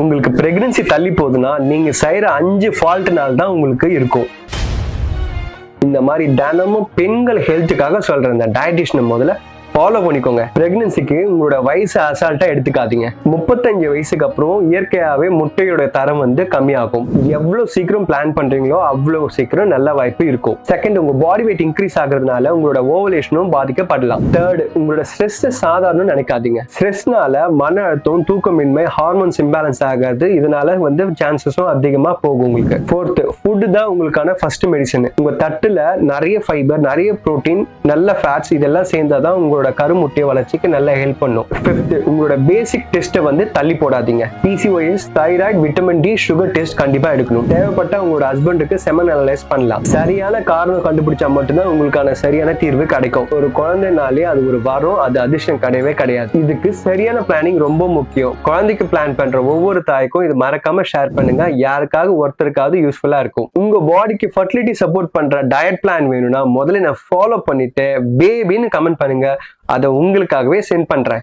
உங்களுக்கு பிரெக்னன்சி தள்ளி போகுதுன்னா நீங்க செய்யற 5 ஃபால்ட்னால தான் உங்களுக்கு இருக்கும். இந்த மாதிரி தினமும் பெண்கள் ஹெல்த்துக்காக சொல்ற இந்த டயட்டிஷியன் முதல்ல ஃபாலோ பண்ணிக்கோங்க. பிரெக்னன்சிக்கு உங்களோட வயசு அசால்ட்டா எடுத்துக்காதீங்க. 35 வயசுக்கு அப்புறம் இயற்கையாவே முட்டையோட தரம் கம்மியாகும். எவ்வளவு சீக்கிரம் பிளான் பண்றீங்களோ அவ்வளவு சீக்கிரம் நல்ல வாய்ப்பு இருக்கும். செகண்ட், உங்க பாடி வெயிட் இன்க்ரீஸ் ஆகுறதுனால உங்களோட ஓவலேஷனும் பாதிக்கப்படலாம். தேர்ட், உங்களோட ஸ்ட்ரெஸ் சாதாரண நினைக்காதீங்க. ஸ்ட்ரெஸ்னால மன அழுத்தம், தூக்கமின்மை, ஹார்மோன்ஸ் இம்பேலன்ஸ் ஆகாது. இதனால சான்சஸும் அதிகமா போகும் உங்களுக்கு. ஃபோர்த், ஃபுட் தான் உங்களுக்கான ஃபர்ஸ்ட் மெடிசன். உங்க தட்டுல நிறைய ஃபைபர், நிறைய புரோட்டீன், நல்ல ஃபேட்ஸ் இதெல்லாம் சேர்ந்தாதான் உங்களோட கருமுட்டை வளர்ச்சிக்கு நல்ல ஹெல்ப் பண்ணும். ஃபிஃப்த், உங்களோட பேசிக் டெஸ்ட்டை தள்ளி போடாதீங்க. PCOS, thyroid, vitamin D, sugar test கண்டிப்பா எடுக்கணும். தேவைப்பட்ட உங்களோட ஹஸ்பண்டுக்கு செமன் அனலைஸ் பண்ணலாம். சரியான காரணம் கண்டுபிடிச்சா மட்டும்தான் உங்களுக்கான சரியான தீர்வு கிடைக்கும். ஒரு குழந்தைனாலே அது ஒரு வரம், அது அதிர்ஷ்டம் கிடையவே கிடையாது. இதுக்கு சரியான பிளானிங் ரொம்ப முக்கியம். குழந்தைக்கு பிளான் பண்ற ஒவ்வொரு தாய்க்கும் இது மறக்காம ஷேர் பண்ணுங்க. யாருக்காவது ஒருத்தருக்காவது யூஸ்ஃபுல்லா இருக்கும். உங்க பாடிக்கு ஃபர்டிலிட்டி சப்போர்ட் பண்ற டயட் பிளான் வேணும்னா முதல்ல நான் ஃபாலோ பண்ணிட்டு பேபின்னு கமெண்ட் பண்ணுங்க. அதை உங்களுக்காகவே சென்ட் பண்றேன்.